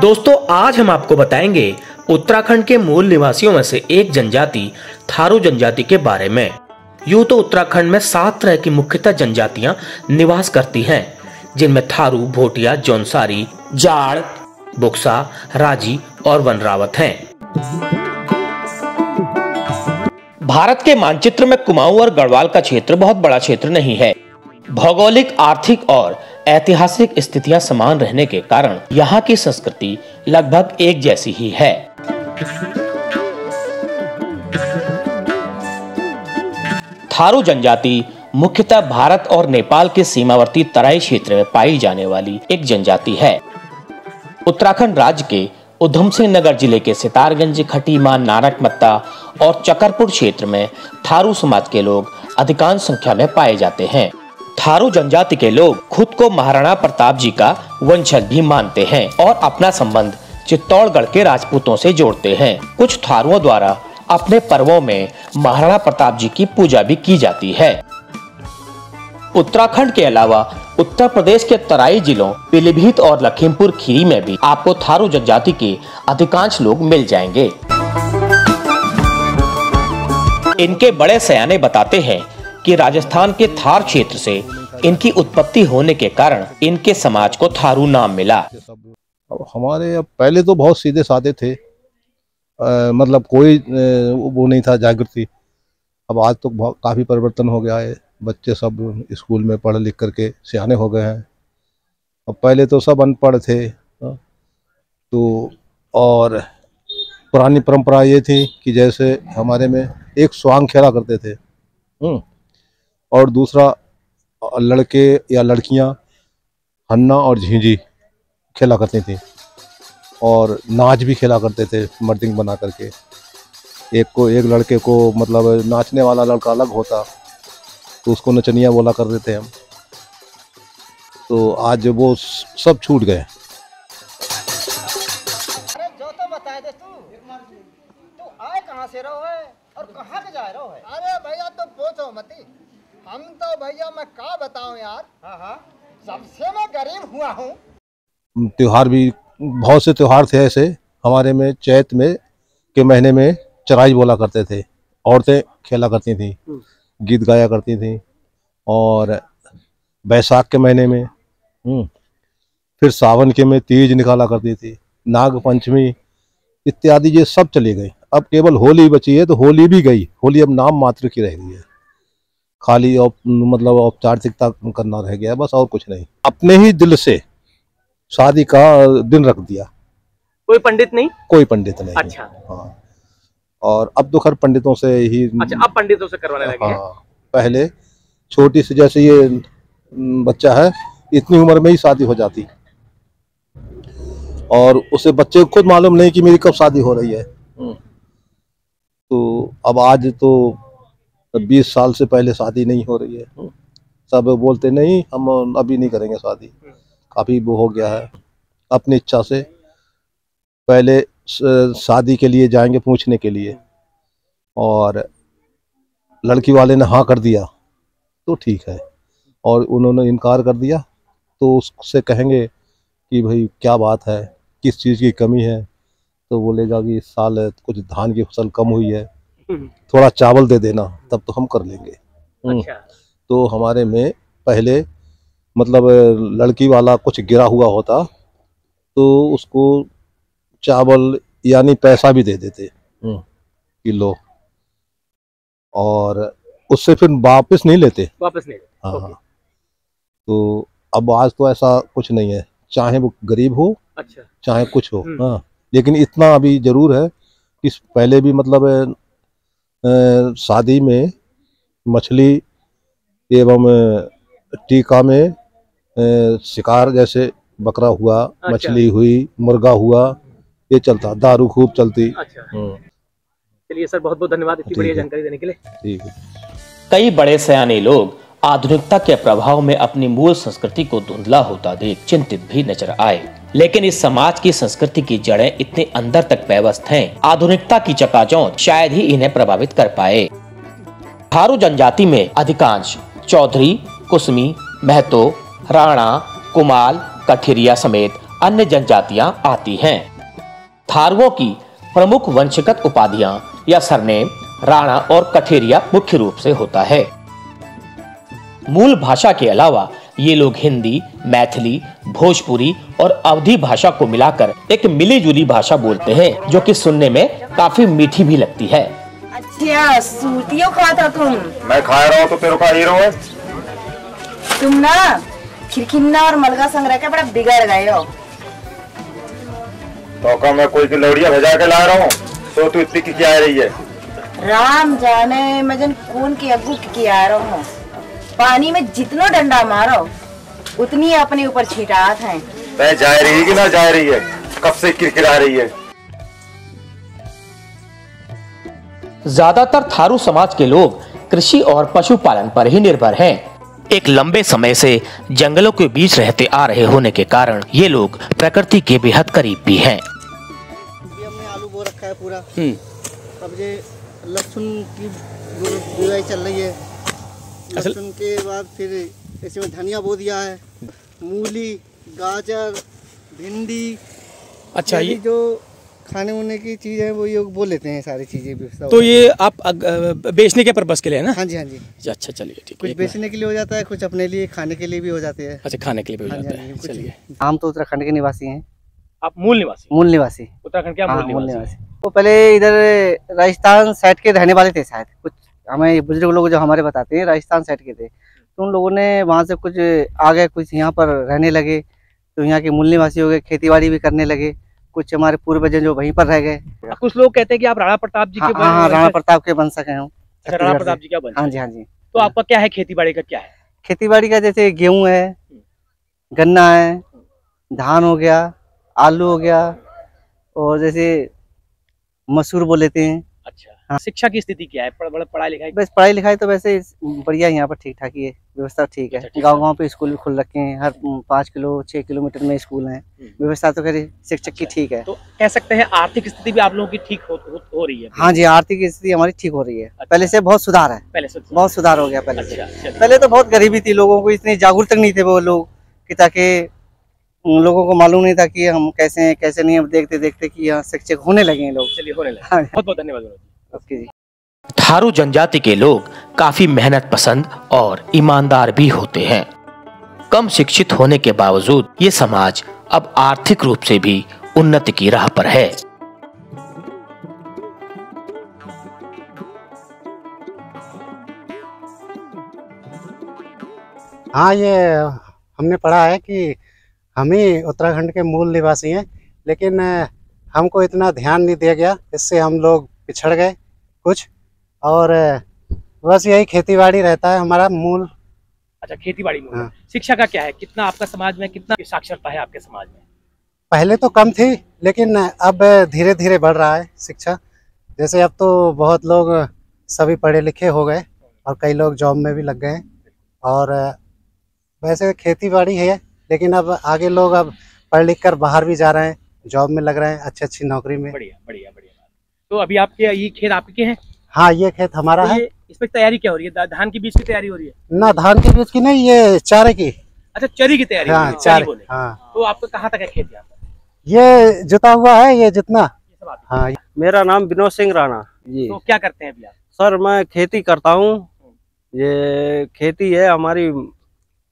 दोस्तों आज हम आपको बताएंगे उत्तराखंड के मूल निवासियों में से एक जनजाति थारू जनजाति के बारे में। यूं तो उत्तराखंड में 7 तरह की मुख्यतः जनजातियां निवास करती हैं, जिनमें थारू, भोटिया, जौनसारी, जाड़, बुक्सा, राजी और वनरावत हैं। भारत के मानचित्र में कुमाऊं और गढ़वाल का क्षेत्र बहुत बड़ा क्षेत्र नहीं है। भौगोलिक, आर्थिक और ऐतिहासिक स्थितियां समान रहने के कारण यहाँ की संस्कृति लगभग एक जैसी ही है। थारू जनजाति मुख्यतः भारत और नेपाल के सीमावर्ती तराई क्षेत्र में पाई जाने वाली एक जनजाति है। उत्तराखंड राज्य के उधम सिंह नगर जिले के सितारगंज, खटीमा, नानकमत्ता और चकरपुर क्षेत्र में थारू समाज के लोग अधिकांश संख्या में पाए जाते हैं। थारू जनजाति के लोग खुद को महाराणा प्रताप जी का वंशज भी मानते हैं और अपना संबंध चित्तौड़गढ़ के राजपूतों से जोड़ते हैं। कुछ थारुओं द्वारा अपने पर्वों में महाराणा प्रताप जी की पूजा भी की जाती है। उत्तराखंड के अलावा उत्तर प्रदेश के तराई जिलों पीलीभीत और लखीमपुर खीरी में भी आपको थारू जनजाति के अधिकांश लोग मिल जाएंगे। इनके बड़े सयाने बताते हैं कि राजस्थान के थार क्षेत्र से इनकी उत्पत्ति होने के कारण इनके समाज को थारू नाम मिला। अब हमारे पहले तो बहुत सीधे साधे थे, मतलब कोई वो नहीं था जागृति। अब आज तो काफ़ी परिवर्तन हो गया है। बच्चे सब स्कूल में पढ़ लिख करके सियाने हो गए हैं। अब पहले तो सब अनपढ़ थे। तो और पुरानी परंपरा ये थी कि जैसे हमारे में एक स्वांग खेला करते थे और दूसरा लड़के या लड़कियां हन्ना और झींझी खेला करती थी और नाच भी खेला करते थे मर्दिंग बना करके। एक लड़के को मतलब नाचने वाला लड़का अलग होता तो उसको नचनिया बोला कर देते हम। तो आज वो सब छूट गए। अरे जो तो बता दे तू आए कहाँ से रहो है और कहाँ के जा रहो है? अरे भैया तो पूछो मती, हम तो भैया मैं क्या बताऊं यार। हाँ सबसे मैं गरीब हुआ हूँ। त्योहार भी बहुत से त्योहार थे ऐसे हमारे में। चैत में के महीने में चराई बोला करते थे, औरतें खेला करती थी, गीत गाया करती थी। और बैसाख के महीने में फिर सावन के में तीज निकाला करती थी, नाग पंचमी इत्यादि ये सब चली गई। अब केवल होली बची है, तो होली भी गई। होली अब नाम मात्र की रह गई है, खाली मतलब औपचारिकता करना रह गया है बस, और कुछ नहीं। अपने ही दिल से शादी का दिन रख दिया। कोई पंडित नहीं? कोई पंडित नहीं। अच्छा। हाँ, और अब तो खैर पंडितों से ही। अच्छा, अब पंडितों से करवाने लगे हैं। हाँ, पहले छोटी सी जैसे ये बच्चा है, इतनी उम्र में ही शादी हो जाती और उसे बच्चे को खुद मालूम नहीं कि मेरी कब शादी हो रही है। तो अब आज तो 20 साल से पहले शादी नहीं हो रही है। सब बोलते नहीं हम अभी नहीं करेंगे शादी, काफी वो हो गया है। अपनी इच्छा से पहले शादी के लिए जाएंगे पूछने के लिए, और लड़की वाले ने हाँ कर दिया तो ठीक है, और उन्होंने इनकार कर दिया तो उससे कहेंगे कि भाई क्या बात है, किस चीज़ की कमी है। तो बोलेगा कि इस साल कुछ धान की फसल कम हुई है, थोड़ा चावल दे देना, तब तो हम कर लेंगे। अच्छा। तो हमारे में पहले मतलब लड़की वाला कुछ गिरा हुआ होता तो उसको चावल यानी पैसा भी दे देते किलो, और उससे फिर वापस नहीं लेते। हाँ। तो अब आज तो ऐसा कुछ नहीं है, चाहे वो गरीब हो, अच्छा, चाहे कुछ हो। हाँ, लेकिन इतना अभी जरूर है कि पहले भी मतलब शादी में मछली एवं टीका में शिकार, जैसे बकरा हुआ, अच्छा, मछली हुई, मुर्गा हुआ, ये चलता। दारू खूब चलती। अच्छा। चलिए सर, बहुत बहुत धन्यवाद इतनी बढ़िया जानकारी देने के लिए। ठीक है। कई बड़े सयाने लोग आधुनिकता के प्रभाव में अपनी मूल संस्कृति को धुंधला होता देख चिंतित भी नजर आए, लेकिन इस समाज की संस्कृति की जड़ें इतने अंदर तक व्यवस्थित हैं, आधुनिकता की चकाचौंध शायद ही इन्हें प्रभावित कर पाए। थारू जनजाति में अधिकांश चौधरी, कुसमी, महतो, राणा, कुमाल, कठिरिया समेत अन्य जनजातियां आती हैं। थारुओं की प्रमुख वंशगत उपाधियां या सरनेम राणा और कठेरिया मुख्य रूप से होता है। मूल भाषा के अलावा ये लोग हिंदी, मैथिली, भोजपुरी और अवधी भाषा को मिलाकर एक मिली-जुली भाषा बोलते हैं, जो कि सुनने में काफी मीठी भी लगती है। अच्छा, सूतियों खाता तुम? मैं खा रहा हूँ तो तेरे का हीरो है। तुम ना खिरखिन्ना और मलगा संग्रह के बड़ा बिगड़ गए हो। तो का मैं कोई की लौड़िया भेजा के ला रहा हूँ तो तू इतनी की आ रही है? राम जाने मजन कौन की अग्गू की आ रहा हूँ। पानी में जितना डंडा मारो उतनी अपने ऊपर छिटात है। मैं जा रही है कि ना जा रही है? कब से किरकिरा रही है? ज्यादातर थारू समाज के लोग कृषि और पशुपालन पर ही निर्भर हैं। एक लंबे समय से जंगलों के बीच रहते आ रहे होने के कारण ये लोग प्रकृति के बेहद करीब भी हैं। हमने आलू बो रखा है पूरा। अब ये लहसुन की बुआई चल रही है। लहसुन के बाद फिर इसमें धनिया बो दिया है, मूली, गाजर, भिंडी। अच्छा, ये जो खाने वाने की चीज है वो ये बो लेते हैं सारी चीजें भी। तो ये आप बेचने के पर्पस के लिए है ना? हाँ जी, हाँ जी। अच्छा, चलिए ठीक है। कुछ बेचने के लिए हो जाता है, कुछ अपने लिए खाने के लिए भी हो जाते हैं। अच्छा, खाने के लिए भी हो हाँ जी, जाता हाँ है। जी, चलिए। हम तो उत्तराखंड के निवासी हैं। आप मूल निवासी? मूल निवासी। उत्तराखंड के आप हाँ, मूल निवासी? वो पहले इधर राजस्थान साइड के रहने वाले थे शायद, कुछ हमें बुजुर्ग लोग जो हमारे बताते हैं राजस्थान साइड के थे। तो उन लोगों ने वहाँ से कुछ आ गए, कुछ यहाँ पर रहने लगे, तो यहाँ के मूल निवासी हो गए, खेतीबाड़ी भी करने लगे। कुछ हमारे पूर्वज जो वहीं पर रह गए। कुछ लोग कहते हैं कि आप राणा प्रताप जी के हाँ, राणा प्रताप के वंशज हैं हम। अच्छा, राणा प्रताप जी क्या वंशज? हाँ जी, हाँ जी। तो आपका क्या है, खेती-बाड़ी का क्या है? खेती-बाड़ी का जैसे गेहूँ है, गन्ना है, धान हो गया, आलू हो गया, और जैसे मसूर बोल लेते हैं। अच्छा, हाँ। शिक्षा की स्थिति क्या है? पढ़ाई लिखाई? बस पढ़ाई लिखाई तो वैसे बढ़िया, यहाँ पर ठीक ठाक ही है, व्यवस्था ठीक है। गांव-गांव पे स्कूल भी खुल रखे हैं, हर 5 किलो 6 किलोमीटर में स्कूल हैं। व्यवस्था तो खैर शिक्षक की ठीक है। तो कह सकते हैं आर्थिक स्थिति भी आप लोगों की ठीक हो रही है? हाँ जी, आर्थिक स्थिति हमारी ठीक हो रही है। पहले से बहुत सुधार है। पहले से बहुत सुधार हो गया पहले से। अच्छा। पहले तो बहुत गरीबी थी, लोगों को इतने जागरूक तक नहीं थे वो लोग, कि ताकि उन लोगों को मालूम नहीं था कि हम कैसे हैं कैसे नहीं। अब देखते देखते कि यहाँ शिक्षक होने लगे हैं लोग। चलिए, होने लगे। हाँ। बहुत बहुत धन्यवाद। ओके जी। थारू जनजाति के लोग काफी मेहनत पसंद और ईमानदार भी होते हैं। कम शिक्षित होने के बावजूद ये समाज अब आर्थिक रूप से भी उन्नति की राह पर है। हाँ, ये हमने पढ़ा है कि हम ही उत्तराखंड के मूल निवासी हैं, लेकिन हमको इतना ध्यान नहीं दिया गया, इससे हम लोग पिछड़ गए कुछ। और बस यही खेतीबाड़ी रहता है हमारा मूल। अच्छा, खेतीबाड़ी में। हाँ। शिक्षा का क्या है? कितना आपका समाज में कितना साक्षरता है आपके समाज में? पहले तो कम थी, लेकिन अब धीरे धीरे बढ़ रहा है शिक्षा। जैसे अब तो बहुत लोग सभी पढ़े लिखे हो गए और कई लोग जॉब में भी लग गए। और वैसे खेतीबाड़ी है, लेकिन अब आगे लोग अब पढ़ लिख कर बाहर भी जा रहे हैं, जॉब में लग रहे हैं, अच्छी अच्छी नौकरी में। बढ़िया बढ़िया बढ़िया। तो अभी आपके ये खेत आपके हैं? हाँ, ये खेत हमारा तो है। इसमें तैयारी क्या हो रही है? धान के बीज की तैयारी हो रही है? ना, धान के बीज की नहीं, ये चारे की। अच्छा, चरी की तैयारी। हाँ, चारे। हाँ, तो आपका कहाँ तक है खेत? यहाँ ये जुता हुआ है, ये जितना। ये सब आप? हाँ। मेरा नाम विनोद सिंह राणा जी। तो क्या करते हैं अभी आप? सर, मैं खेती करता हूँ। ये खेती है हमारी,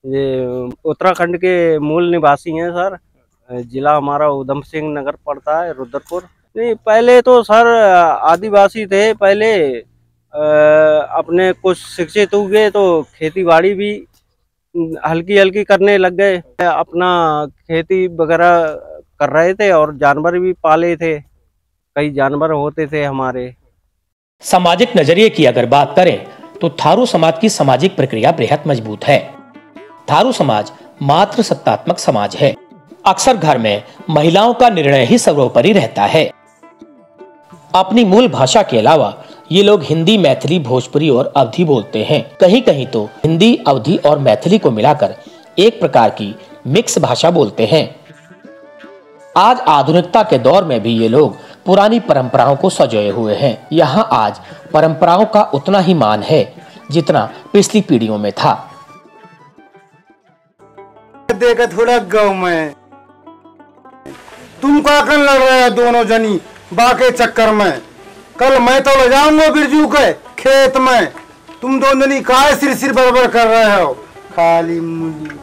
ये उत्तराखंड के मूल निवासी हैं सर। जिला हमारा उधम सिंह नगर पड़ता है, रुद्रपुर। नहीं, पहले तो सर आदिवासी थे। पहले अपने कुछ शिक्षित हुए तो खेती बाड़ी भी हल्की हल्की करने लग गए। अपना खेती वगैरह कर रहे थे और जानवर भी पाले थे, कई जानवर होते थे हमारे। सामाजिक नजरिए की अगर बात करें तो थारू समाज की सामाजिक प्रक्रिया बेहद मजबूत है। थारू समाज मात्र सत्तात्मक समाज है। अक्सर घर में महिलाओं का निर्णय ही सर्वोपरि रहता है। अपनी मूल भाषा के अलावा ये लोग हिंदी, मैथिली, भोजपुरी और अवधी बोलते हैं। कहीं कहीं तो हिंदी, अवधी और मैथिली को मिलाकर एक प्रकार की मिक्स भाषा बोलते हैं। आज आधुनिकता के दौर में भी ये लोग पुरानी परंपराओं को सजोए हुए हैं। यहाँ आज परंपराओं का उतना ही मान है जितना पिछली पीढ़ियों में था। देखा थोड़ा गाँव में तुम का कर लड़ रहे हो दोनों जनी बाके चक्कर में। कल मैं तो ले जाऊंगा बिरजू के खेत में, तुम दोनों जनी काय सिर बरबर कर रहे हो खाली मुझे।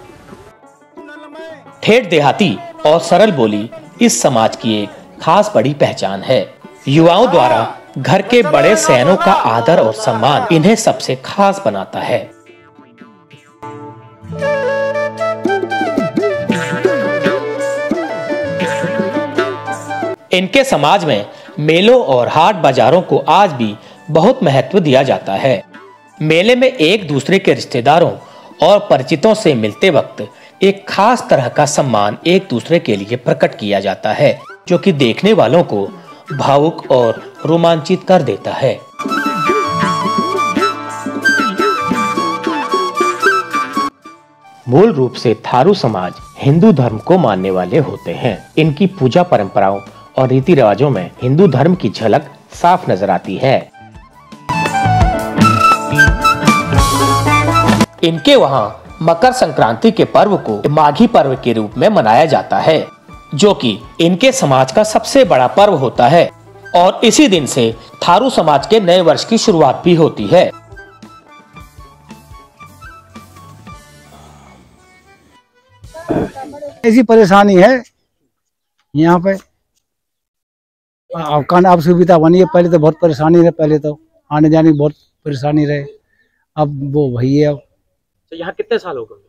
ठेठ देहाती और सरल बोली इस समाज की एक खास बड़ी पहचान है। युवाओं द्वारा घर के बड़े सैनों का आदर और सम्मान इन्हें सबसे खास बनाता है। इनके समाज में मेलों और हाट बाजारों को आज भी बहुत महत्व दिया जाता है। मेले में एक दूसरे के रिश्तेदारों और परिचितों से मिलते वक्त एक खास तरह का सम्मान एक दूसरे के लिए प्रकट किया जाता है, जो कि देखने वालों को भावुक और रोमांचित कर देता है। मूल रूप से थारू समाज हिंदू धर्म को मानने वाले होते हैं। इनकी पूजा परंपराओं और रीति रिवाजों में हिंदू धर्म की झलक साफ नजर आती है। इनके वहां मकर संक्रांति के पर्व को माघी पर्व के रूप में मनाया जाता है, जो कि इनके समाज का सबसे बड़ा पर्व होता है और इसी दिन से थारू समाज के नए वर्ष की शुरुआत भी होती है। ऐसी परेशानी है यहाँ पे, अब सुविधा बनी है। पहले तो बहुत परेशानी रहे, पहले तो आने जाने की बहुत परेशानी रहे, अब वो वही है। तो यहाँ कितने साल हो गए?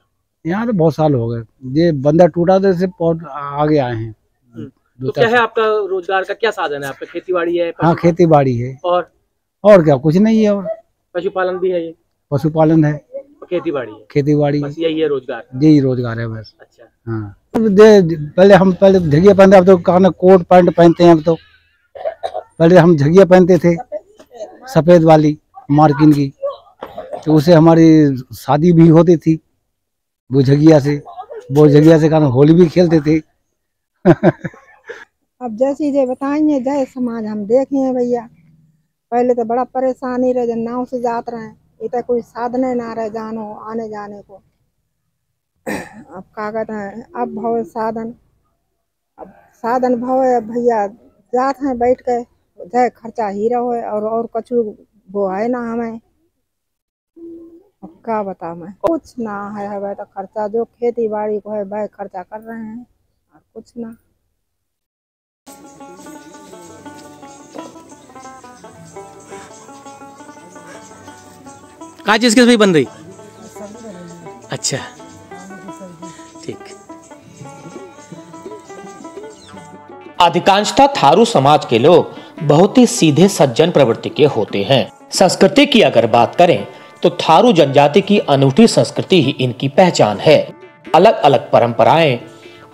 यहाँ तो बहुत साल हो गए, ये बंदा टूटा तो इससे बहुत आगे आए हैं। तो क्या है आपका रोजगार का क्या साधन है? आपका खेती बाड़ी है? हाँ खेती बाड़ी है। और क्या कुछ नहीं है। और पशुपालन भी है? ये पशुपालन है, खेती बाड़ी है। खेती बाड़ी बस यही है रोजगार? यही रोजगार है बस। अच्छा हाँ। पहले झगिया पहनते, अब तो कहना कोट पैंट पहनते हैं। अब तो पहले हम झगिया पहनते थे सफेद वाली मार्किन की, तो उससे हमारी शादी भी होती थी वो झगिया से कारण होली भी खेलते थे। अब जैसी जे बताएंगे जय समाज हम देखे हैं भैया। पहले तो बड़ा परेशानी रहे, जब नाव से जात रहे, इतना कोई साधन ना रहे जानो आने जाने को। अब क्या कहते हैं, अब भाव साधन, अब साधन भाव है भैया, जात हैं बैठ के जय खर्चा ही रहो है और कछु वो है ना हमें। अब क्या बता मैं, कुछ ना है वह तो खर्चा जो खेती बाड़ी को है वह खर्चा कर रहे हैं और कुछ ना। क्या चीज किस भी बन रही? अच्छा ठीक। अधिकांशतः थारू समाज के लोग बहुत ही सीधे सज्जन प्रवृत्ति के होते हैं। संस्कृति की अगर बात करें तो थारू जनजाति की अनूठी संस्कृति ही इनकी पहचान है। अलग अलग परंपराएं,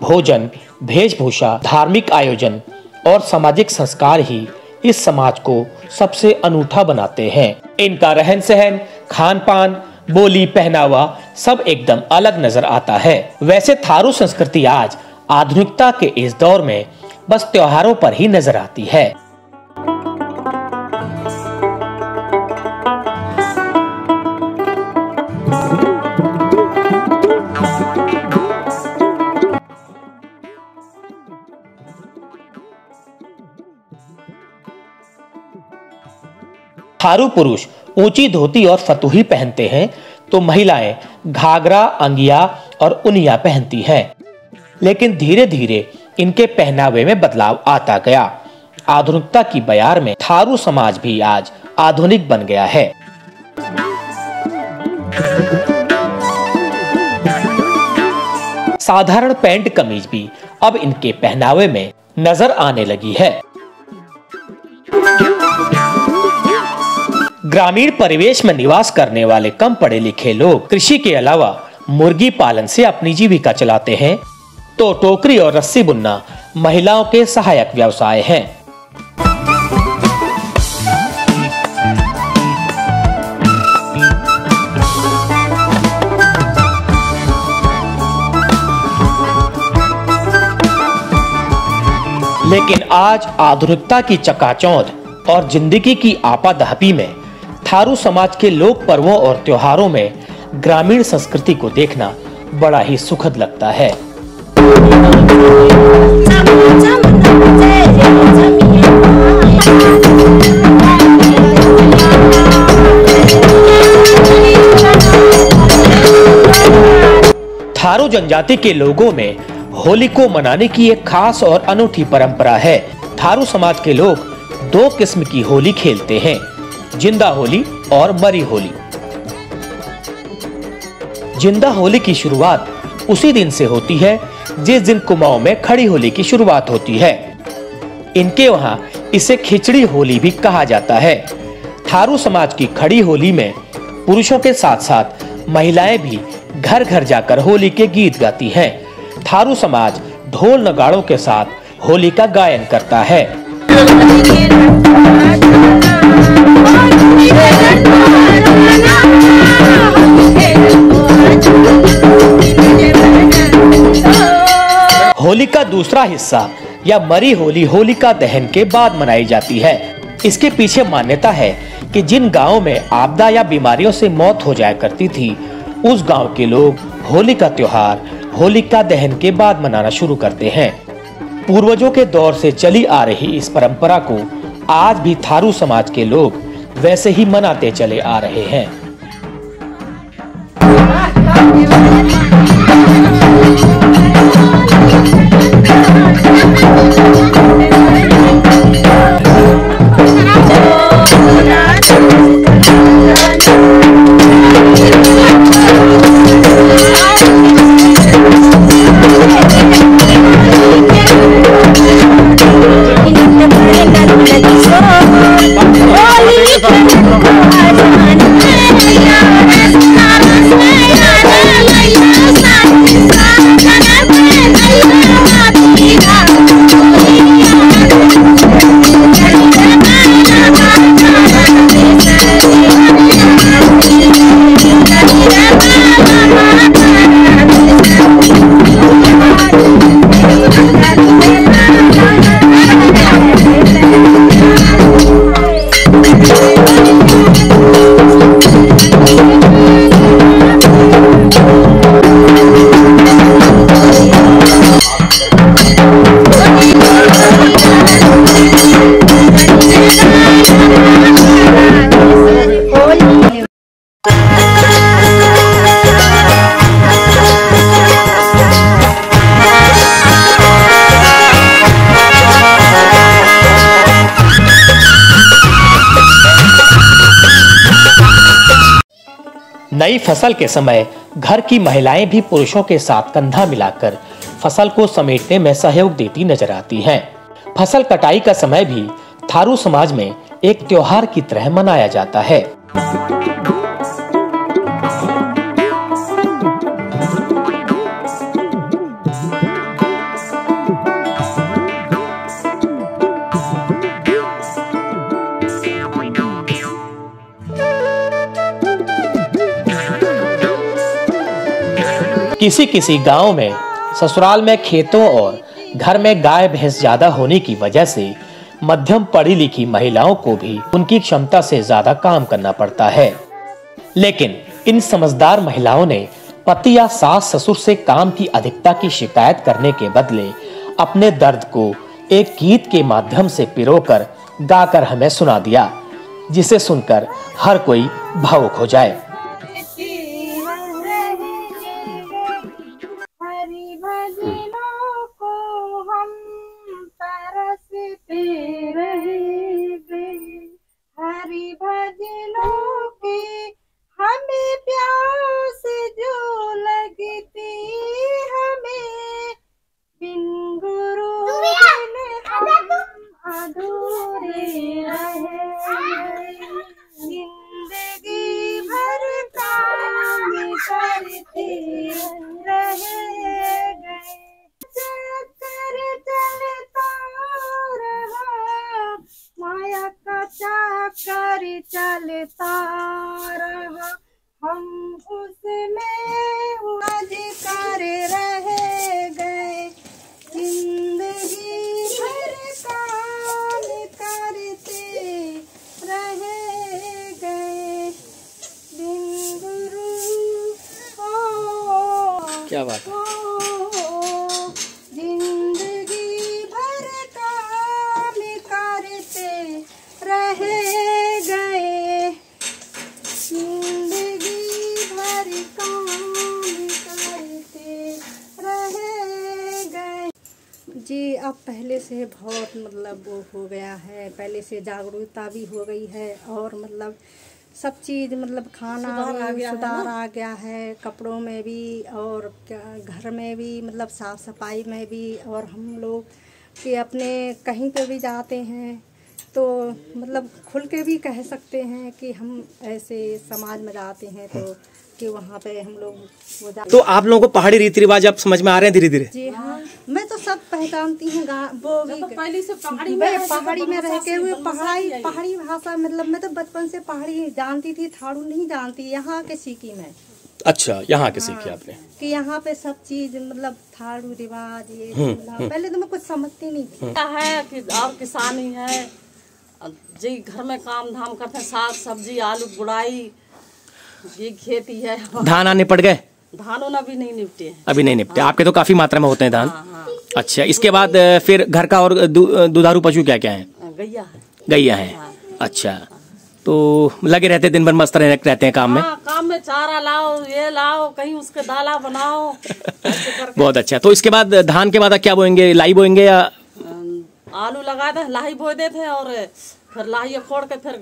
भोजन, वेशभूषा, धार्मिक आयोजन और सामाजिक संस्कार ही इस समाज को सबसे अनूठा बनाते हैं। इनका रहन सहन, खान पान, बोली, पहनावा सब एकदम अलग नजर आता है। वैसे थारू संस्कृति आज आधुनिकता के इस दौर में बस त्योहारों पर ही नजर आती है। थारू पुरुष ऊंची धोती और फतुही पहनते हैं, तो महिलाएं घाघरा, अंगिया और उनिया पहनती हैं। लेकिन धीरे धीरे इनके पहनावे में बदलाव आता गया। आधुनिकता की बयार में थारू समाज भी आज आधुनिक बन गया है। साधारण पैंट कमीज भी अब इनके पहनावे में नजर आने लगी है। ग्रामीण परिवेश में निवास करने वाले कम पढ़े लिखे लोग कृषि के अलावा मुर्गी पालन से अपनी जीविका चलाते हैं, तो टोकरी और रस्सी बुनना महिलाओं के सहायक व्यवसाय हैं। लेकिन आज आधुनिकता की चकाचौंध और जिंदगी की आपाधापी में थारू समाज के लोक पर्वों और त्योहारों में ग्रामीण संस्कृति को देखना बड़ा ही सुखद लगता है। थारू जनजाति के लोगों में होली को मनाने की एक खास और अनूठी परंपरा है। थारू समाज के लोग दो किस्म की होली खेलते हैं, जिंदा होली और मरी होली। जिंदा होली की शुरुआत उसी दिन से होती है जिस दिन कुमाऊं में खड़ी होली की शुरुआत होती है। इनके वहां इसे खिचड़ी होली भी कहा जाता है। थारू समाज की खड़ी होली में पुरुषों के साथ साथ महिलाएं भी घर घर जाकर होली के गीत गाती हैं। थारू समाज ढोल नगाड़ों के साथ होली का गायन करता है। होली का दूसरा हिस्सा या मरी होली होलिका दहन के बाद मनाई जाती है। इसके पीछे मान्यता है कि जिन गांवों में आपदा या बीमारियों से मौत हो जाया करती थी, उस गांव के लोग होली का त्योहार होलिका दहन के बाद मनाना शुरू करते हैं। पूर्वजों के दौर से चली आ रही इस परंपरा को आज भी थारू समाज के लोग वैसे ही मनाते चले आ रहे हैं। नई फसल के समय घर की महिलाएं भी पुरुषों के साथ कंधा मिलाकर फसल को समेटने में सहयोग देती नजर आती हैं। फसल कटाई का समय भी थारू समाज में एक त्योहार की तरह मनाया जाता है। किसी किसी गांव में ससुराल में खेतों और घर में गाय भैंस ज्यादा होने की वजह से मध्यम पढ़ी लिखी महिलाओं को भी उनकी क्षमता से ज्यादा काम करना पड़ता है। लेकिन इन समझदार महिलाओं ने पति या सास ससुर से काम की अधिकता की शिकायत करने के बदले अपने दर्द को एक गीत के माध्यम से पिरोकर गाकर हमें सुना दिया, जिसे सुनकर हर कोई भावुक हो जाए। हरि भजनों की हमें प्यास जो लगती हमें, बिन गुरु बिन हम अधूरे रहे। जिंदगी भर काम करते रहे गए, चक्कर चलता रहा, माया का चक्कर चलता रहा, हम उसमें उलझ कर रह गए। जिंदगी भर काम करते रह गए, बिन गुरु हो। क्या बात है। जिंदगी भर काम करते रह गए, जिंदगी भर काम करते जी अब पहले से बहुत मतलब वो हो गया है, पहले से जागरूकता भी हो गई है और मतलब सब चीज़ मतलब खाना सुधार आ गया है, कपड़ों में भी और घर में भी मतलब साफ़ सफाई में भी। और हम लोग कि अपने कहीं पे भी जाते हैं तो मतलब खुल के भी कह सकते हैं कि हम ऐसे समाज में जाते हैं तो कि वहाँ पे हम लोग वो तो आप लोगों को पहाड़ी रीति रिवाज अब समझ में आ रहे हैं धीरे धीरे? जी हाँ, मैं तो सब पहचानती हूँ। वो भी तो पहले से पहाड़ी में रह के हुए पहाड़ी भाषा मतलब मैं तो बचपन से पहाड़ी जानती थी, थारू नहीं जानती, यहाँ के सीखी मैं। अच्छा, यहाँ के सीखी आपने कि यहाँ पे सब चीज मतलब थारू रिवाज ये पहले तो मैं कुछ समझती नहीं थी। है कि और किसानी है जी, घर में काम धाम करते हैं, साग सब्जी आलू बुड़ाई, ये खेती है। धान आने पड़ गए? धानों अभी नहीं निपटे हैं। अभी नहीं निपटे। आपके तो काफी मात्रा में होते हैं धान। हाँ। अच्छा, इसके बाद फिर घर का और दुधारू पशु क्या क्या है? गैया है। गैया है। अच्छा, तो लगे रहते दिन भर मस्त रहते हैं काम में? काम में चारा लाओ, ये लाओ, कहीं उसके दाला बनाओ। बहुत अच्छा। तो इसके बाद धान के बाद क्या बोएंगे? लाई बोएंगे या आलू लगा दे, लाही बो देते और फिर लाही खोड़ के फिर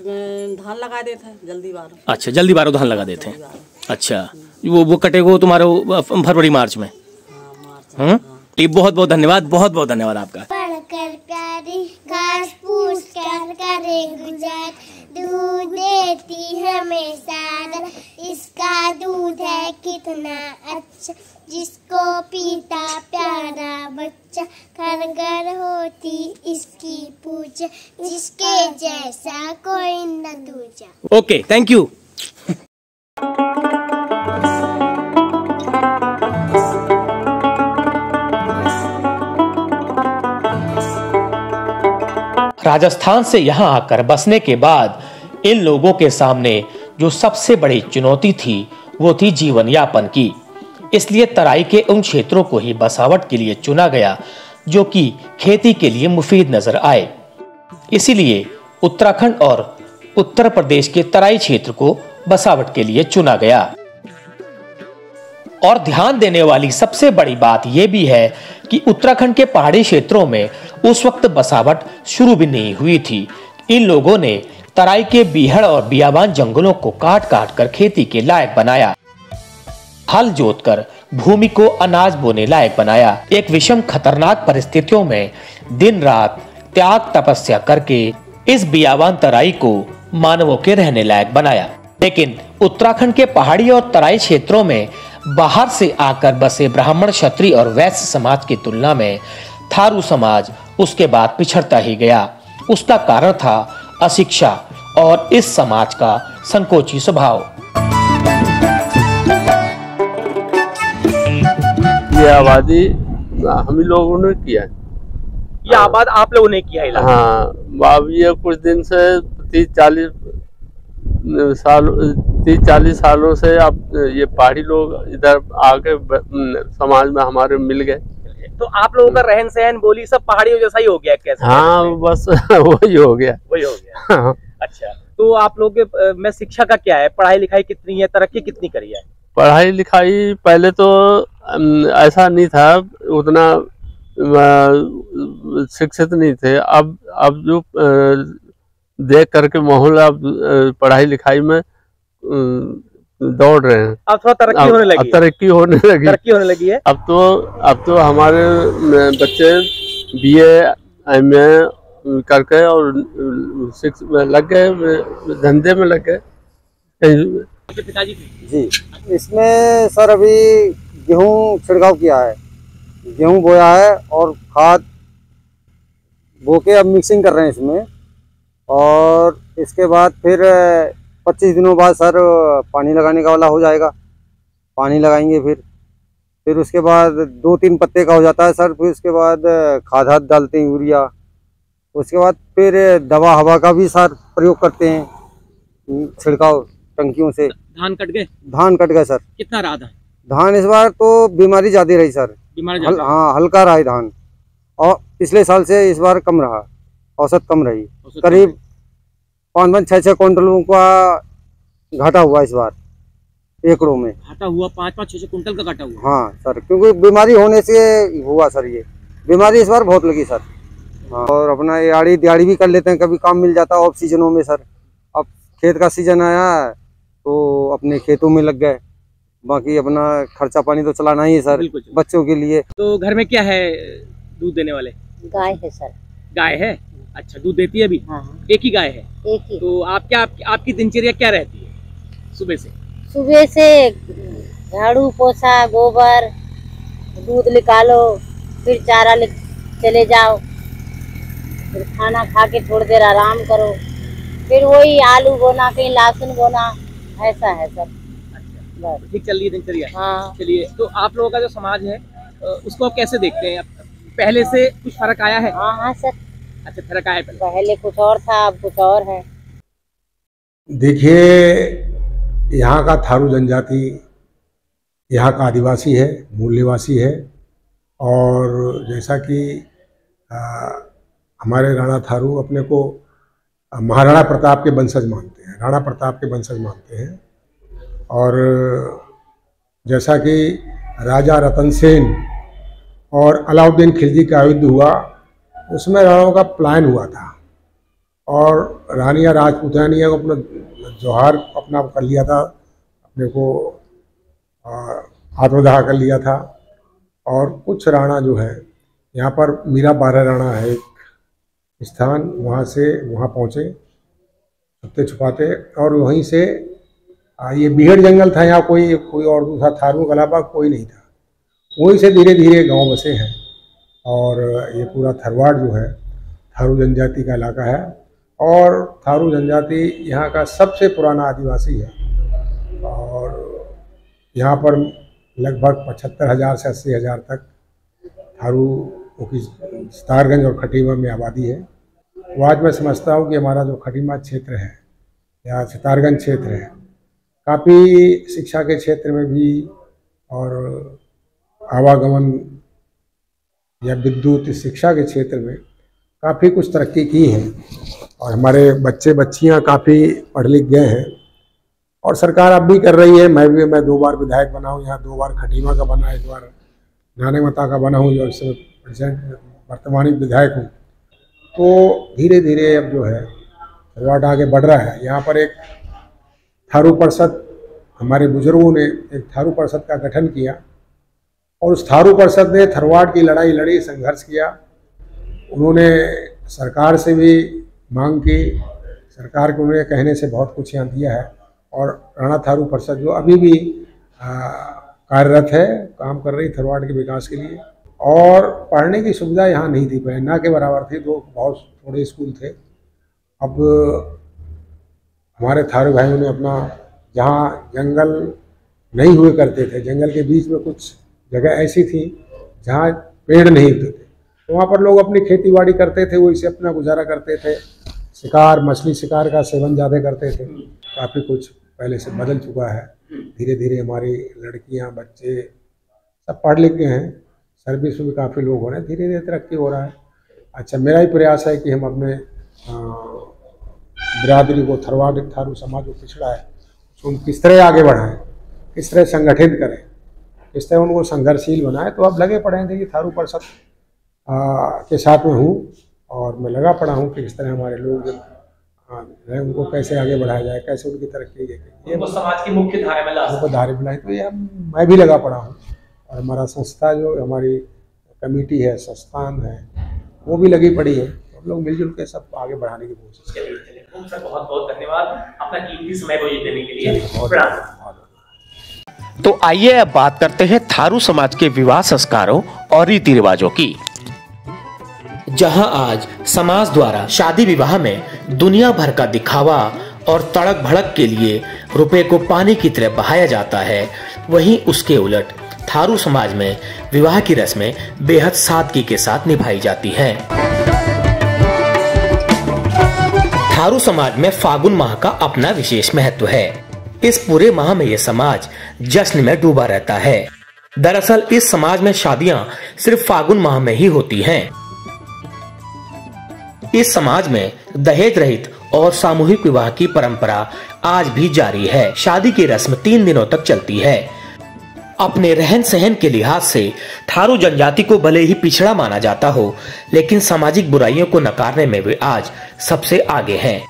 धान लगा देते हैं जल्दी बारो। अच्छा, जल्दी बारो धान लगा देते हैं। अच्छा, वो कटे को तुम्हारे फरवरी मार्च में? बहुत बहुत धन्यवाद, बहुत बहुत धन्यवाद आपका। पढ़कर प्यारी घास फूस कर करे गुजर, दूध देती हमेशा, इसका दूध है कितना अच्छा, जिसको पीता प्यारा बच्चा, घर घर होती इसकी पूजा, जिसके जैसा कोई न दूजा। Okay, thank you. राजस्थान से यहाँ आकर बसने के बाद इन लोगों के सामने जो सबसे बड़ी चुनौती थी वो थी जीवन यापन की। इसलिए तराई के उन क्षेत्रों को ही बसावट के लिए चुना गया जो कि खेती के लिए मुफीद नजर आए। इसीलिए उत्तराखंड और उत्तर प्रदेश के तराई क्षेत्र को बसावट के लिए चुना गया। और ध्यान देने वाली सबसे बड़ी बात यह भी है कि उत्तराखंड के पहाड़ी क्षेत्रों में उस वक्त बसावट शुरू भी नहीं हुई थी। इन लोगों ने तराई के बीहड़ और बियाबान जंगलों को काट काट कर खेती के लायक बनाया, हल जोतकर भूमि को अनाज बोने लायक बनाया। एक विषम खतरनाक परिस्थितियों में दिन रात त्याग तपस्या करके इस बियाबान तराई को मानवों के रहने लायक बनाया। लेकिन उत्तराखंड के पहाड़ी और तराई क्षेत्रों में बाहर से आकर बसे ब्राह्मण, क्षत्रिय और वैश्य समाज की तुलना में थारू समाज उसके बाद पिछड़ता ही गया। उसका कारण था अशिक्षा और इस समाज का संकोची स्वभाव। ये आबादी हम लोगों ने किया है। ये आबाद आप लोगों ने किया है? हाँ, अब ये कुछ दिन से 30-40 सालों से अब ये पहाड़ी लोग इधर आके समाज में हमारे मिल गए। तो आप लोगों का रहन सहन बोली सब पहाड़ियों जैसा ही हो गया कैसे? हाँ, बस वही हो गया। हाँ। अच्छा, तो आप लोग में शिक्षा का क्या है? पढ़ाई लिखाई कितनी है? तरक्की कितनी करी है? पढ़ाई लिखाई पहले तो ऐसा नहीं था, उतना शिक्षित नहीं थे। अब जो देख करके माहौल अब पढ़ाई लिखाई में दौड़ रहे हैं। अब थोड़ा तरक्की होने लगी। तरक्की होने लगी है। अब तो हमारे बच्चे BA MA करके और लग गए, धंधे में लग गए। पिताजी जी, इसमें सर अभी गेहूं छिड़काव किया है, गेहूं बोया है और खाद बो के अब मिक्सिंग कर रहे हैं इसमें। और इसके बाद फिर 25 दिनों बाद सर पानी लगाने का वाला हो जाएगा, पानी लगाएंगे। फिर उसके बाद 2-3 पत्ते का हो जाता है सर। फिर उसके बाद खाद डालते हैं, यूरिया। उसके बाद फिर दवा हवा का भी सर प्रयोग करते हैं, छिड़काव टंकियों से। धान कट गए? धान कट गए सर। कितना रहा धान? इस बार तो बीमारी ज्यादा रही सर। हाँ, हल्का रहा है धान, और पिछले साल से इस बार कम रहा, औसत कम रही। करीब 5-6 क्विंटलों का घाटा हुआ इस बार एकड़ों में। घाटा हुआ 5-6 क्विंटल का घाटा हुआ? हाँ सर, क्योंकि बीमारी होने से हुआ सर ये। बीमारी इस बार बहुत लगी सर। हाँ, और अपना ये आड़ी दिहाड़ी भी कर लेते हैं, कभी काम मिल जाता है ऑफ सीजनों में सर। अब खेत का सीजन आया है तो अपने खेतों में लग गए, बाकी अपना खर्चा पानी तो चलाना ही है सर बच्चों के लिए। तो घर में क्या है दूध देने वाले? गाय है सर। गाय है, अच्छा दूध देती है अभी? हाँ। एक ही गाय है? एक ही। तो आपकी दिनचर्या क्या रहती है सुबह से? सुबह से झाड़ू पोछा गोबर दूध निकालो, फिर चारा चले जाओ, फिर खाना खा के थोड़ी देर आराम करो, फिर वही आलू बोना कहीं लहसुन बोना, ऐसा है सब। अच्छा, ठीक चल रही है दिनचर्या? हाँ। चलिए, तो आप लोगों का जो समाज है उसको आप कैसे देखते हैं? पहले से कुछ फर्क आया है? हाँ हाँ सर। अच्छा, फर्क आया पहले कुछ और था, अब कुछ और है। देखिए, यहाँ का थारू जनजाति यहाँ का आदिवासी है, मूल निवासी है, और जैसा कि हमारे राणा थारू अपने को महाराणा प्रताप के वंशज मानते हैं, राणा प्रताप के वंशज मानते हैं। और जैसा कि राजा रतन सेन और अलाउद्दीन खिलजी का युद्ध हुआ, उसमें राणाओं का प्लान हुआ था, और रानिया राजपूतानिया को अपना जोहार अपना कर लिया था, अपने को आत्मदाह कर लिया था। और कुछ राणा जो है यहाँ पर मीरा बारह राणा है एक स्थान, वहाँ से वहाँ पहुँचे छुपते छुपाते, और वहीं से ये बीहड़ जंगल था, यहाँ कोई और दूसरा थारू के अलावा कोई नहीं था, वहीं से धीरे धीरे गांव बसे हैं। और ये पूरा थरवाड़ जो है थारू जनजाति का इलाका है, और थारू जनजाति यहाँ का सबसे पुराना आदिवासी है। और यहाँ पर लगभग 75,000 से 80,000 तक थारू की सितारगंज और खटीमा में आबादी है। तो आज मैं समझता हूँ कि हमारा जो खटीमा क्षेत्र है या सितारगंज क्षेत्र है, काफ़ी शिक्षा के क्षेत्र में भी और आवागमन या विद्युत शिक्षा के क्षेत्र में काफ़ी कुछ तरक्की की है, और हमारे बच्चे बच्चियाँ काफ़ी पढ़ लिख गए हैं, और सरकार अब भी कर रही है। मैं 2 बार विधायक बना हूँ यहाँ, 2 बार खटीमा का बना, 1 बार नाने मता का बना हूँ, जो इस समय प्रेजेंट वर्तमानी विधायक हूँ। तो धीरे धीरे अब जो है थरवाड़ आगे बढ़ रहा है। यहाँ पर एक थारू परिषद, हमारे बुजुर्गों ने एक थारू परिषद का गठन किया, और उस थारू परिषद ने थरवाड़ की लड़ाई लड़ी, संघर्ष किया। उन्होंने सरकार से भी मांग की, सरकार को उन्हें कहने से बहुत कुछ यहाँ दिया है। और राणा थारू परिषद जो अभी भी कार्यरत है, काम कर रही थरवाड़ के विकास के लिए। और पढ़ने की सुविधा यहाँ नहीं थी, पहले ना के बराबर थी, तो बहुत थोड़े स्कूल थे। अब हमारे थारू भाइयों ने अपना, जहाँ जंगल नहीं हुए करते थे, जंगल के बीच में कुछ जगह ऐसी थी जहाँ पेड़ नहीं होते थे, तो वहाँ पर लोग अपनी खेती बाड़ी करते थे, वही से अपना गुजारा करते थे। शिकार, मछली शिकार का सेवन ज़्यादा करते थे। काफ़ी कुछ पहले से बदल चुका है। धीरे धीरे हमारी लड़कियाँ, बच्चे सब पढ़ लिख गए हैं, सर्विस में भी काफ़ी लोग हो रहे हैं, धीरे धीरे तरक्की हो रहा है। अच्छा, मेरा ही प्रयास है कि हम अपने बिरादरी को, थरवाड़ थारू समाज को पिछड़ा है, तो किस तरह आगे बढ़ाएं, किस तरह संगठित करें, किस तरह उनको संघर्षशील बनाएं। तो अब लगे पड़े हैं, देखिए थारू परिषद के साथ में हूँ, और मैं लगा पड़ा हूँ कि किस तरह हमारे लोग है उनको कैसे आगे बढ़ाया जाए, कैसे उनकी तरक्की, ये समाज की मुख्य धारा में उनको धारे में लाए। तो ये मैं भी लगा पड़ा हूँ, और हमारा संस्था जो हमारी कमेटी है, संस्थान है, वो भी लगी पड़ी है। हम लोग मिलजुल के सब आगे बढ़ाने की कोशिश करें। सर बहुत बहुत धन्यवाद अपना कीमती समय मुझे देने के लिए। तो आइए अब बात करते हैं थारू समाज के विवाह संस्कारों और रीति रिवाजों की। जहां आज समाज द्वारा शादी विवाह में दुनिया भर का दिखावा और तड़क भड़क के लिए रुपए को पानी की तरह बहाया जाता है, वहीं उसके उलट थारू समाज में विवाह की रस्में बेहद सादगी के साथ निभाई जाती हैं। थारू समाज में फागुन माह का अपना विशेष महत्व है। इस पूरे माह में यह समाज जश्न में डूबा रहता है। दरअसल इस समाज में शादियां सिर्फ फागुन माह में ही होती हैं। इस समाज में दहेज रहित और सामूहिक विवाह की परंपरा आज भी जारी है। शादी की रस्म 3 दिनों तक चलती है। अपने रहन सहन के लिहाज से थारू जनजाति को भले ही पिछड़ा माना जाता हो, लेकिन सामाजिक बुराइयों को नकारने में वे आज सबसे आगे हैं।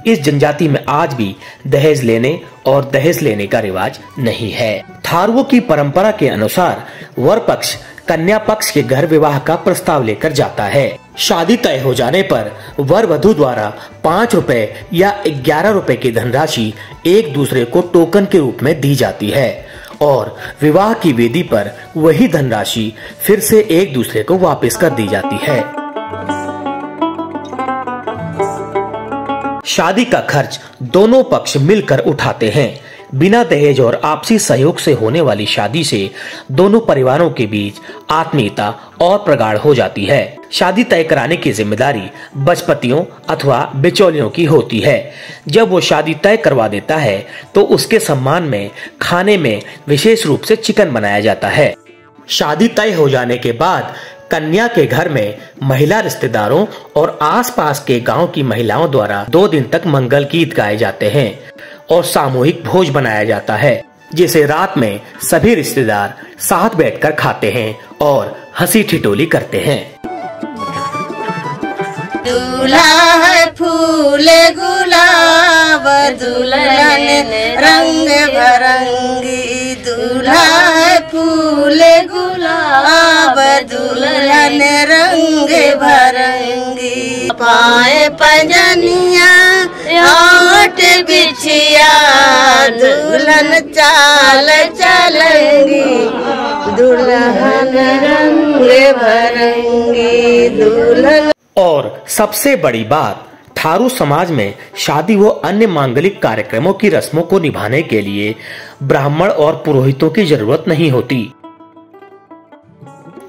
इस जनजाति में आज भी दहेज लेने और दहेज लेने का रिवाज नहीं है। थारुओं की परंपरा के अनुसार वर पक्ष कन्या पक्ष के घर विवाह का प्रस्ताव लेकर जाता है। शादी तय हो जाने पर वर वधु द्वारा 5 रुपए या 11 रुपए की धनराशि एक दूसरे को टोकन के रूप में दी जाती है और विवाह की वेदी पर वही धनराशि फिर से एक दूसरे को वापस कर दी जाती है। शादी का खर्च दोनों पक्ष मिलकर उठाते हैं। बिना दहेज और आपसी सहयोग से होने वाली शादी से दोनों परिवारों के बीच आत्मीयता और प्रगाढ़ हो जाती है। शादी तय कराने की जिम्मेदारी बचपतियों अथवा बिचौलियों की होती है। जब वो शादी तय करवा देता है तो उसके सम्मान में खाने में विशेष रूप से चिकन बनाया जाता है। शादी तय हो जाने के बाद कन्या के घर में महिला रिश्तेदारों और आसपास के गांव की महिलाओं द्वारा 2 दिन तक मंगल गीत गाए जाते हैं और सामूहिक भोज बनाया जाता है, जिसे रात में सभी रिश्तेदार साथ बैठकर खाते हैं और हंसी ठिठोली करते हैं। दूल्हा है फूल गुलाब दुल्हन रंग भरंगी, दूल्हा है फूल गुलाब दुल्हन रंग भरंगी, पाए पंजनिया ओट बिछिया दुल्हन चाल चलेंगी, दुल्हन रंग भरंगी दुल्हन। और सबसे बड़ी बात, थारू समाज में शादी व अन्य मांगलिक कार्यक्रमों की रस्मों को निभाने के लिए ब्राह्मण और पुरोहितों की जरूरत नहीं होती।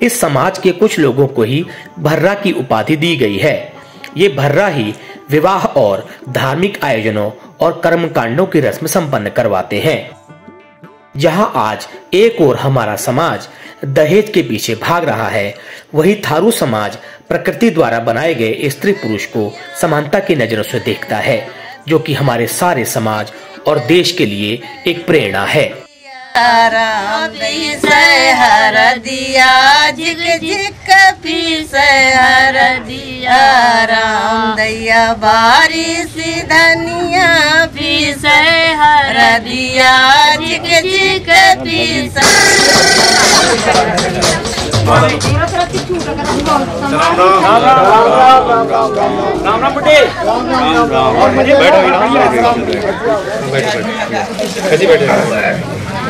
इस समाज के कुछ लोगों को ही भर्रा की उपाधि दी गई है। ये भर्रा ही विवाह और धार्मिक आयोजनों और कर्मकांडों की रस्म संपन्न करवाते हैं। जहां आज एक ओर हमारा समाज दहेज के पीछे भाग रहा है, वही थारू समाज प्रकृति द्वारा बनाए गए स्त्री पुरुष को समानता की नजरों से देखता है, जो कि हमारे सारे समाज और देश के लिए एक प्रेरणा है। हर दिया झिक झिक पीस हर दिया राम दैया बारिश धनिया पीस हर दिया झिक झिक पीस।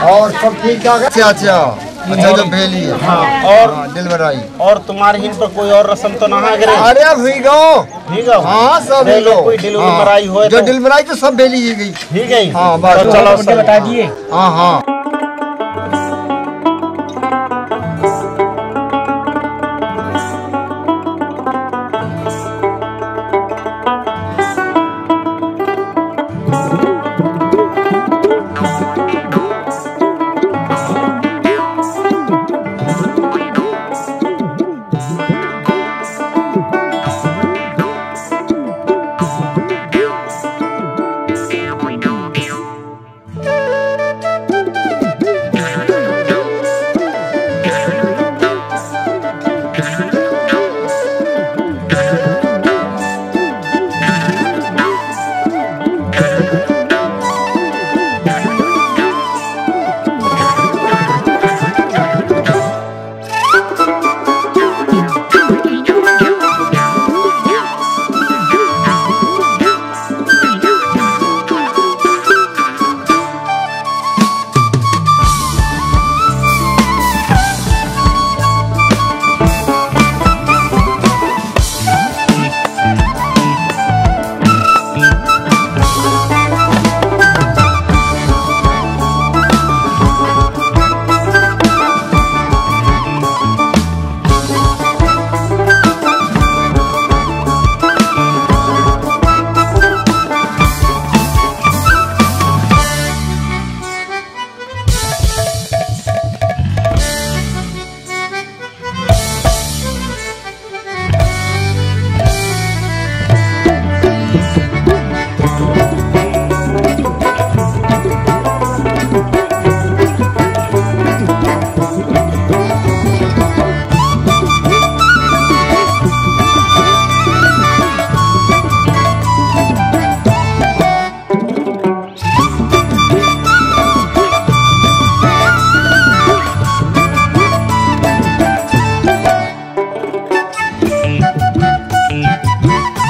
और सब ठीक ठाक है। अच्छा जो भेली है। हाँ, और दिल भराई। और तुम्हारे हिन पर कोई और रस्म तो ना है? अरे ठीक है। हाँ सब कोई दिल भराई हो जो दिल भराई तो सब भेली ही गई। ठीक है। हाँ बस चलो बता दिए। हाँ हाँ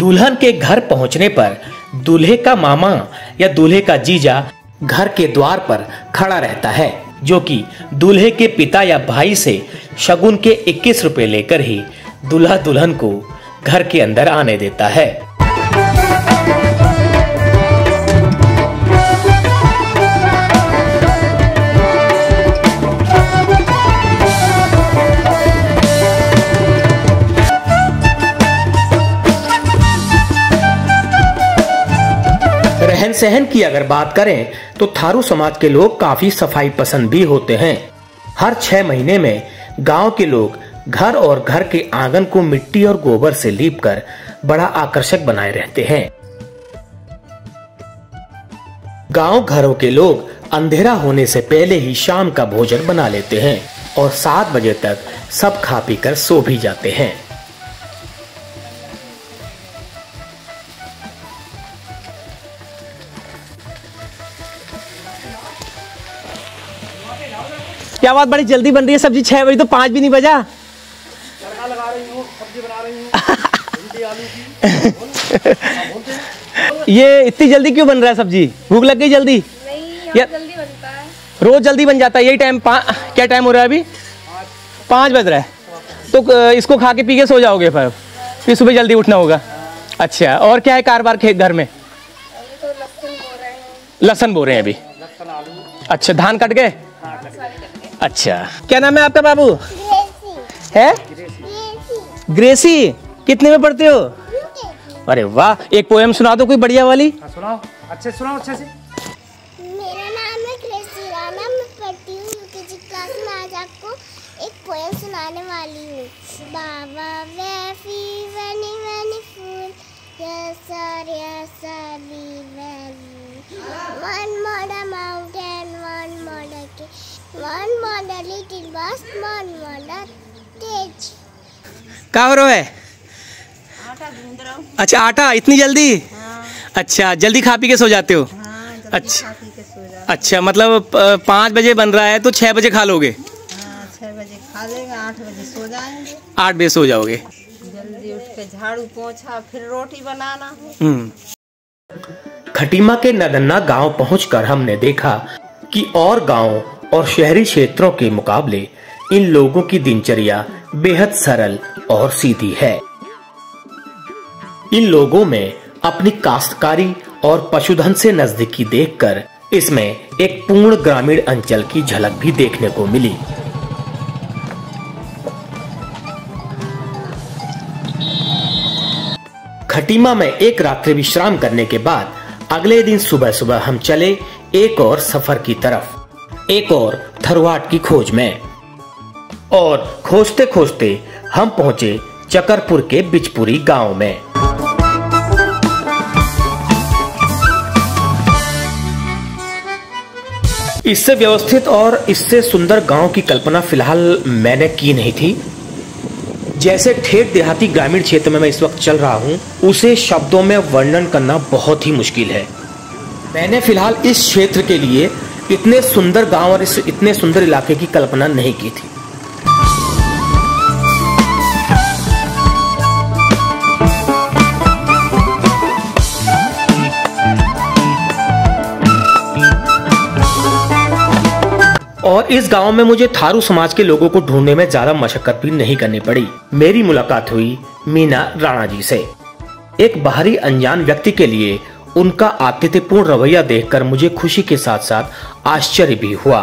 दुल्हन के घर पहुंचने पर दूल्हे का मामा या दूल्हे का जीजा घर के द्वार पर खड़ा रहता है, जो कि दूल्हे के पिता या भाई से शगुन के 21 रुपए लेकर ही दूल्हा दुल्हन को घर के अंदर आने देता है। रहन सहन की अगर बात करें तो थारू समाज के लोग काफी सफाई पसंद भी होते हैं। हर 6 महीने में गांव के लोग घर और घर के आंगन को मिट्टी और गोबर से लीपकर बड़ा आकर्षक बनाए रहते हैं। गांव घरों के लोग अंधेरा होने से पहले ही शाम का भोजन बना लेते हैं और 7 बजे तक सब खा पी कर सो भी जाते हैं। क्या बात, बड़ी जल्दी बन रही है सब्जी। 6 बजे तो 5 भी नहीं बजा। लगा रही हूँ, सब्जी बना रही हूँ। ये इतनी जल्दी क्यों बन रहा है सब्जी? भूख लग गई जल्दी? नहीं, यार जल्दी बनता है। रोज जल्दी बन जाता है। यही टाइम क्या टाइम हो रहा है अभी? 5 बज रहा है। तो इसको खा के पी के सो जाओगे, फिर सुबह जल्दी उठना होगा। अच्छा, और क्या है कारोबार घर में? तो लहसुन बो रहे हैं अभी। अच्छा, धान कट गए? अच्छा, क्या नाम है आपका बाबू? है ग्रेसी। कितने में पढ़ते हो? अरे वाह, एक पोएम सुना दो कोई बढ़िया वाली। सुनाओ, अच्छे सुनाओ, अच्छे से। मेरा नाम है ग्रेसी राणा, मैं पढ़ती हूँ यूकेजी क्लास में। आज आपको एक पोएम सुनाने वाली हूँ। बाबा वेफी वनी वनी फूल, yes sir we very. One more the mountain, one more the cave, one more the little bus, one more the stage. क्या हो रहा है? आटा गूंद रहा हूँ। अच्छा, आटा इतनी जल्दी? हाँ। अच्छा, जल्दी खा पी के सो जाते हो? हाँ, अच्छा, अच्छा, मतलब 5 बजे बन रहा है तो 6 बजे खा लोगे? हाँ, 6 बजे खा लेंगे, 8 बजे सो जाएंगे। 8 बजे सो जाओगे? जल्दी उठ के झाड़ू पोंछा, फिर रोटी बनाना। खटीमा के नदन्ना गांव पहुंचकर हमने देखा कि और गांव और शहरी क्षेत्रों के मुकाबले इन लोगों की दिनचर्या बेहद सरल और सीधी है। इन लोगों में अपनी काश्तकारी और पशुधन से नजदीकी देखकर इसमें एक पूर्ण ग्रामीण अंचल की झलक भी देखने को मिली। खटीमा में एक रात्रि विश्राम करने के बाद अगले दिन सुबह सुबह हम चले एक और सफर की तरफ, एक और थरवाट की खोज में। और खोजते खोजते हम पहुंचे चकरपुर के बिचपुरी गांव में। इससे व्यवस्थित और इससे सुंदर गांव की कल्पना फिलहाल मैंने की नहीं थी। जैसे ठेठ देहाती ग्रामीण क्षेत्र में मैं इस वक्त चल रहा हूं, उसे शब्दों में वर्णन करना बहुत ही मुश्किल है। मैंने फिलहाल इस क्षेत्र के लिए इतने सुंदर गांव और इस इतने सुंदर इलाके की कल्पना नहीं की थी। और इस गांव में मुझे थारू समाज के लोगों को ढूंढने में ज्यादा मशक्कत भी नहीं करनी पड़ी। मेरी मुलाकात हुई मीना राणा जी से। एक बाहरी अनजान व्यक्ति के लिए उनका आतिथ्यपूर्ण रवैया देखकर मुझे खुशी के साथ साथ आश्चर्य भी हुआ।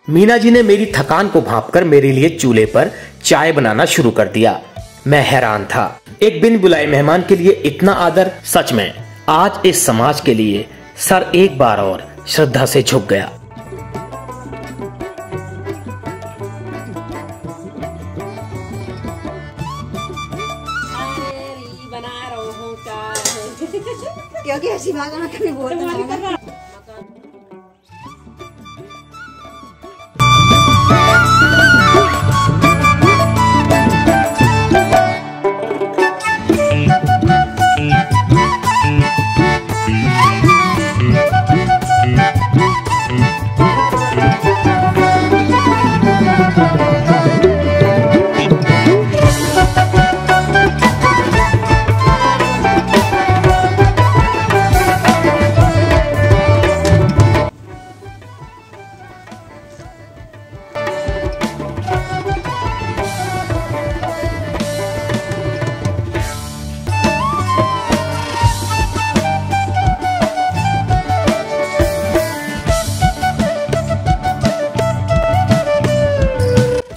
मीना जी ने मेरी थकान को भांपकर मेरे लिए चूल्हे पर चाय बनाना शुरू कर दिया। मैं हैरान था, एक बिन बुलाए मेहमान के लिए इतना आदर। सच में आज इस समाज के लिए सर एक बार और श्रद्धा से झुक गया। क्योंकि ऐसी बातों में कभी बोलना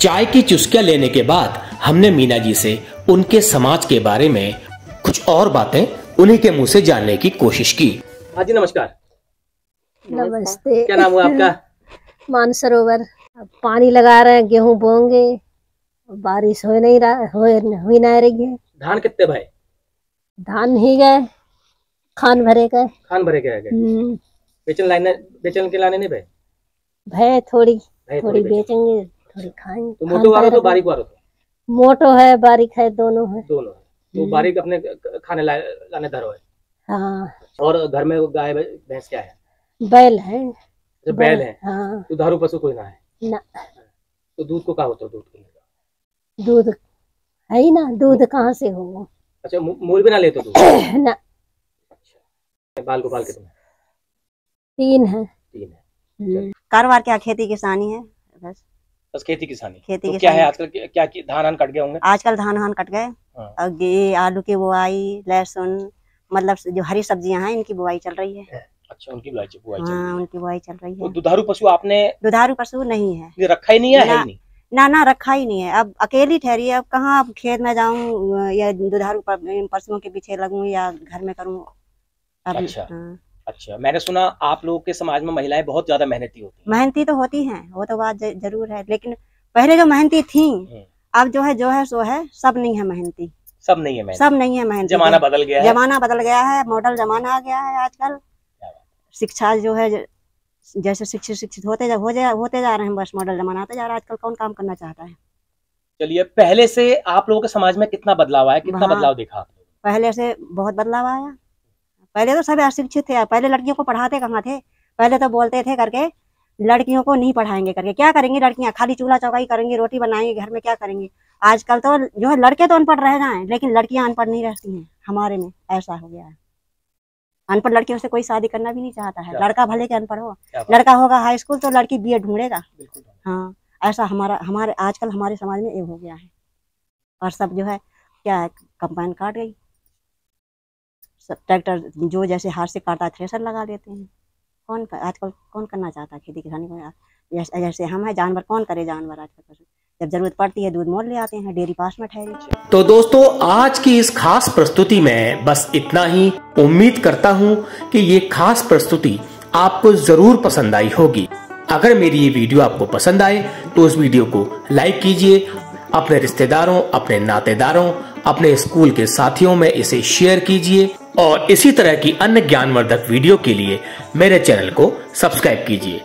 चाय की चुस्कियां लेने के बाद हमने मीना जी से उनके समाज के बारे में कुछ और बातें उन्हीं के मुंह से जानने की कोशिश की। हाँ जी नमस्कार। नमस्ते। क्या नाम हुआ आपका? मानसरोवर। अब पानी लगा रहे हैं, गेहूं बोएंगे, बारिश हो नहीं रहा, हुई नहीं रही है। धान कितने भाई? धान ही गए, खान भरे गए। खान भरे गए? बेचन के लाने नहीं भाई? भय थोड़ी बेचेंगे, थोड़ी खाएंगे। तो मोटो वालो तो बारीक वालो? मोटो है, बारीक है, दोनों है। दोनों है। तो बारीक अपने खाने लाने धरो है। हाँ। और घर में गाय भैंस क्या है? बैल है। बैल है। हाँ। तो दुधारू पशु कोई ना है? ना। तो दूध को कहाँ होता है? दूध है ही ना, दूध कहाँ से होगा? अच्छा, मूल भी ना लेते दूध? ना। बाल गोपाल कितने? 3 है। 3 है। कारोबार क्या? खेती किसानी है बस खेती किसानी। खेती तो क्या है आजकल? क्या धान कट गए होंगे? आजकल धान कट गए। और ये आलू की बुआई, लहसुन, मतलब जो हरी सब्जियां हैं इनकी बुआई चल रही है। अच्छा, उनकी बुआई चल रही है। हाँ, उनकी बुआई चल रही है। तो दुधारू पशु आपने? दुधारू पशु नहीं है। ये रखा ही नहीं है? है ही नहीं? ना रखा ही नहीं है। अब अकेली ठहरी है। अब कहाँ अब खेत में जाऊं या दुधारू पशुओं के पीछे लगूं या घर में करूं? अच्छा। अच्छा, मैंने सुना आप लोगों के समाज में महिलाएं बहुत ज्यादा मेहनती होती हैं। मेहनती तो होती हैं, वो तो बात जरूर है, लेकिन पहले जो मेहनती थी, अब जो है सो है, सब नहीं है मेहनती। सब नहीं है मेहनती? सब नहीं है मेहनती। जमाना बदल गया है। जमाना बदल गया है, मॉडल जमाना आ गया है आजकल। शिक्षा जो है, जैसे शिक्षित होते जा रहे हैं, बस मॉडल जमाना आता जा रहा है। आजकल कौन काम करना चाहता है? चलिए, पहले से आप लोगों के समाज में कितना बदलाव आया? कितना बदलाव देखा आपने? पहले से बहुत बदलाव आया। पहले तो सब अशिक्षित थे। पहले लड़कियों को पढ़ाते कहाँ थे? पहले तो बोलते थे करके लड़कियों को नहीं पढ़ाएंगे करके। क्या करेंगी लड़कियां? खाली चूल्हा चौकाई करेंगी, रोटी बनाएंगी, घर में क्या करेंगी? आजकल तो जो है लड़के तो अनपढ़ रह जाएं, लेकिन लड़कियां अनपढ़ नहीं रहती हैं। हमारे में ऐसा हो गया है। अनपढ़ लड़कियों से कोई शादी करना भी नहीं चाहता है। लड़का भले के अनपढ़ हो, लड़का होगा हाई स्कूल तो लड़की BA ढूंढेगा। हाँ, ऐसा हमारे आजकल हमारे समाज में ये हो गया है। और सब जो है क्या है, कंबाइन काट गई। सब ट्रैक्टर जो जैसे हाथ से काटता है, थ्रेसर लगा देते हैं। आजकल कौन करना चाहता है खेती किसानी को? जैसे हम है, जानवर कौन करे? जानवर आजकल जब जरूरत पड़ती है दूध मोल ले आते हैं, डेयरी पास में ठहरी। तो दोस्तों, आज की इस खास प्रस्तुति में बस इतना ही। उम्मीद करता हूँ कि ये खास प्रस्तुति आपको जरूर पसंद आई होगी। अगर मेरी ये वीडियो आपको पसंद आए तो इस वीडियो को लाइक कीजिए, अपने रिश्तेदारों, अपने नातेदारों, अपने स्कूल के साथियों में इसे शेयर कीजिए और इसी तरह की अन्य ज्ञानवर्धक वीडियो के लिए मेरे चैनल को सब्सक्राइब कीजिए।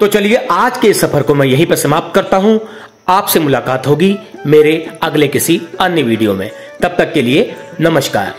तो चलिए, आज के इस सफर को मैं यहीं पर समाप्त करता हूं। आपसे मुलाकात होगी मेरे अगले किसी अन्य वीडियो में। तब तक के लिए नमस्कार।